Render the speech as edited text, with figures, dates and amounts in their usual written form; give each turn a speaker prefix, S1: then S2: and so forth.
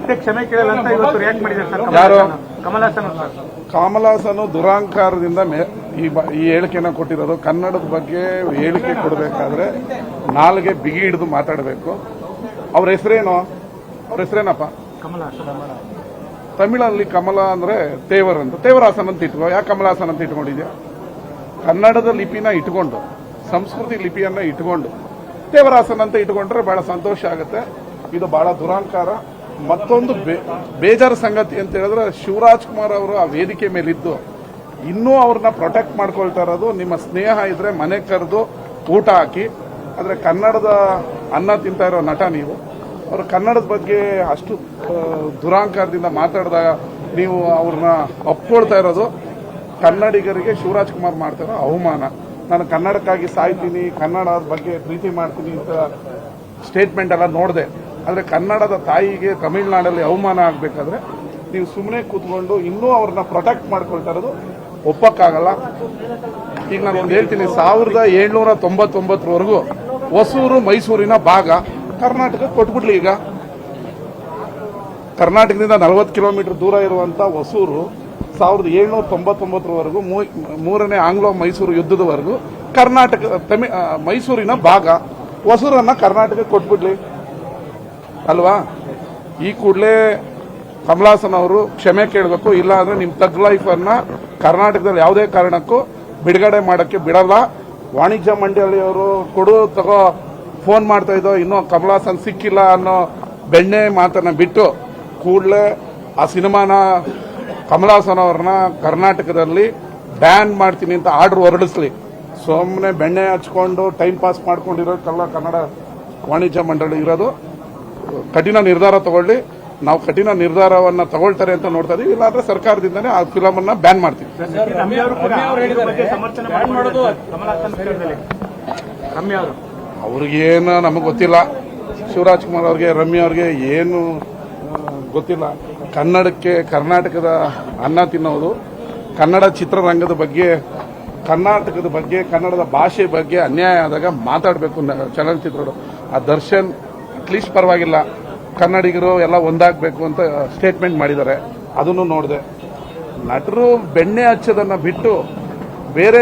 S1: ಮತ್ತೆ ಕ್ಷಮೆ ಕೇಳಲ್ಲ ಅಂತ ಇವತ್ತು ರಿಯಾಕ್ಟ್ ಮಾಡಿದ್ದಾರೆ ಸರ್.
S2: ಯಾರು?
S1: ಕಮಲ್ ಹಾಸನ್ ಸರ್.
S2: ಕಮಲ್ ಹಾಸನ್ ದುರಾಂಕಾರದಿಂದ ಈ ಹೇಳಿಕೆನ ಕೊಟ್ಟಿರೋದು. ಕನ್ನಡದ ಬಗ್ಗೆ ಹೇಳಿಕೆ ಕೊಡಬೇಕಾದ್ರೆ ನಾಲ್ಗೆ ಬಿಗಿ ಹಿಡಿದು ಮಾತಾಡಬೇಕು. ಅವ್ರ ಹೆಸರೇನಪ್ಪ?
S1: ಕಮಲ್ ಹಾಸನ್.
S2: ತಮಿಳಲ್ಲಿ ಕಮಲ ಅಂದ್ರೆ ತೇವರ್ ಅಂತ, ತೇವರಾಸನ್ ಅಂತ ಇಟ್ಕೋ. ಯಾಕೆ ಕಮಲ್ ಹಾಸನ್ ಅಂತ ಇಟ್ಕೊಂಡಿದ್ಯಾ? ಕನ್ನಡದ ಲಿಪಿನ ಇಟ್ಕೊಂಡು, ಸಂಸ್ಕೃತಿ ಲಿಪಿಯನ್ನ ಇಟ್ಕೊಂಡು ತೇವರಾಸನ್ ಅಂತ ಇಟ್ಕೊಂಡ್ರೆ ಬಹಳ ಸಂತೋಷ ಆಗುತ್ತೆ. ಇದು ಬಹಳ ದುರಾಂಕಾರ. ಮತ್ತೊಂದು ಬೇಜಾರು ಸಂಗತಿ ಅಂತ ಹೇಳಿದ್ರೆ, ಶಿವರಾಜ್ ಕುಮಾರ್ ಅವರು ಆ ವೇದಿಕೆ ಮೇಲಿದ್ದು ಇನ್ನೂ ಅವ್ರನ್ನ ಪ್ರೊಟೆಕ್ಟ್ ಮಾಡ್ಕೊಳ್ತಾ ಇರೋದು. ನಿಮ್ಮ ಸ್ನೇಹ ಇದ್ರೆ ಮನೆ ಕರೆದು ಊಟ ಹಾಕಿ. ಆದ್ರೆ ಕನ್ನಡದ ಅನ್ನ ತಿಂತಾ ಇರೋ ನಟ ನೀವು. ಅವರು ಕನ್ನಡದ ಬಗ್ಗೆ ಅಷ್ಟು ದುರಾಂಕಾರದಿಂದ ಮಾತಾಡಿದಾಗ ನೀವು ಅವ್ರನ್ನ ಒಪ್ಕೊಳ್ತಾ ಇರೋದು ಕನ್ನಡಿಗರಿಗೆ ಶಿವರಾಜ್ ಕುಮಾರ್ ಮಾಡ್ತಾ ಇರೋ ಅವಮಾನ. ನಾನು ಕನ್ನಡಕ್ಕಾಗಿ ಸಾಯ್ತೀನಿ, ಕನ್ನಡದ ಬಗ್ಗೆ ಪ್ರೀತಿ ಮಾಡ್ತೀನಿ ಅಂತ ಸ್ಟೇಟ್ಮೆಂಟ್ ಎಲ್ಲ ನೋಡಿದೆ. ಆದರೆ ಕನ್ನಡದ ತಾಯಿಗೆ ತಮಿಳುನಾಡಲ್ಲಿ ಅವಮಾನ ಆಗಬೇಕಾದ್ರೆ ನೀವು ಸುಮ್ಮನೆ ಕೂತ್ಕೊಂಡು ಇನ್ನೂ ಅವ್ರನ್ನ ಪ್ರೊಟೆಕ್ಟ್ ಮಾಡ್ಕೊಳ್ತಾ ಇರೋದು ಒಪ್ಪಕ್ಕಾಗಲ್ಲ. ಈಗ ನಾನು ಒಂದು ಹೇಳ್ತೀನಿ, 1799ವರೆಗೂ ಹೊಸೂರು ಮೈಸೂರಿನ ಭಾಗ ಕರ್ನಾಟಕ ಕೊಟ್ಬಿಡ್ಲಿ. ಈಗ ಕರ್ನಾಟಕದಿಂದ 40 ಕಿಲೋಮೀಟರ್ ದೂರ ಇರುವಂತ ಹೊಸೂರು 1799ವರೆಗೂ ಮೂರನೇ ಆಂಗ್ಲೋ ಮೈಸೂರು ಯುದ್ಧದವರೆಗೂ ಕರ್ನಾಟಕ ಮೈಸೂರಿನ ಭಾಗ. ಹೊಸೂರನ್ನ ಕರ್ನಾಟಕಕ್ಕೆ ಕೊಟ್ಬಿಡ್ಲಿ ಅಲ್ವಾ? ಈ ಕೂಡಲೇ ಕಮಲ್ ಹಾಸನ್ ಅವರು ಕ್ಷಮೆ ಕೇಳಬೇಕು. ಇಲ್ಲ ಅಂದ್ರೆ ನಿಮ್ ತಗ್ ಲೈಫ್ ಅನ್ನ ಕರ್ನಾಟಕದಲ್ಲಿ ಯಾವುದೇ ಕಾರಣಕ್ಕೂ ಬಿಡುಗಡೆ ಮಾಡಕ್ಕೆ ಬಿಡಲ್ಲ. ವಾಣಿಜ್ಯ ಮಂಡಳಿಯವರು ಕೊಡು ತಗೋ ಫೋನ್ ಮಾಡ್ತಾ ಇದ್ದೋ, ಇನ್ನೂ ಕಮಲ್ ಹಾಸನ್ ಸಿಕ್ಕಿಲ್ಲ ಅನ್ನೋ ಬೆಣ್ಣೆ ಮಾತನ್ನ ಬಿಟ್ಟು ಕೂಡಲೇ ಆ ಸಿನಿಮಾನ ಕಮಲ್ ಹಾಸನ್ ಅವ್ರನ್ನ ಕರ್ನಾಟಕದಲ್ಲಿ ಬ್ಯಾನ್ ಮಾಡ್ತೀನಿ ಅಂತ ಆರ್ಡರ್ ಹೊರಡಿಸ್ಲಿ. ಸುಮ್ಮನೆ ಬೆಣ್ಣೆ ಹಚ್ಕೊಂಡು ಟೈಮ್ ಪಾಸ್ ಮಾಡ್ಕೊಂಡಿರೋಕ್ಕಲ್ಲ ಕನ್ನಡ ವಾಣಿಜ್ಯ ಮಂಡಳಿ ಇರೋದು. ಕಠಿಣ ನಿರ್ಧಾರ ತಗೊಳ್ಳಿ. ನಾವು ಕಠಿಣ ನಿರ್ಧಾರವನ್ನ ತಗೊಳ್ತಾರೆ ಅಂತ ನೋಡ್ತಾ ಇದೀವಿ. ಇಲ್ಲಾಂದ್ರೆ ಸರ್ಕಾರದಿಂದನೇ ಆ ಫಿಲಮ್ ಅನ್ನ ಬ್ಯಾನ್ ಮಾಡ್ತೀವಿ. ಅವ್ರಿಗೇನು ನಮಗೆ ಗೊತ್ತಿಲ್ಲ. ಶಿವರಾಜ್ ಕುಮಾರ್ ಅವ್ರಿಗೆ, ರಮ್ಯಾ ಅವ್ರಿಗೆ ಏನು ಗೊತ್ತಿಲ್ಲ. ಕನ್ನಡಕ್ಕೆ, ಕರ್ನಾಟಕದ ಅನ್ನ ತಿನ್ನೋದು, ಕನ್ನಡ ಚಿತ್ರರಂಗದ ಬಗ್ಗೆ, ಕರ್ನಾಟಕದ ಬಗ್ಗೆ, ಕನ್ನಡದ ಭಾಷೆ ಬಗ್ಗೆ ಅನ್ಯಾಯ ಆದಾಗ ಮಾತಾಡಬೇಕು ಚಲನಚಿತ್ರಗಳು. ಆ ದರ್ಶನ್ ಅಟ್ಲೀಸ್ಟ್ ಪರವಾಗಿಲ್ಲ, ಕನ್ನಡಿಗರು ಎಲ್ಲ ಒಂದಾಗಬೇಕು ಅಂತ ಸ್ಟೇಟ್ಮೆಂಟ್ ಮಾಡಿದ್ದಾರೆ. ಅದನ್ನು ನೋಡಿದೆ. ನಟರು ಬೆಣ್ಣೆ ಹಚ್ಚೋದನ್ನ ಬಿಟ್ಟು ಬೇರೆ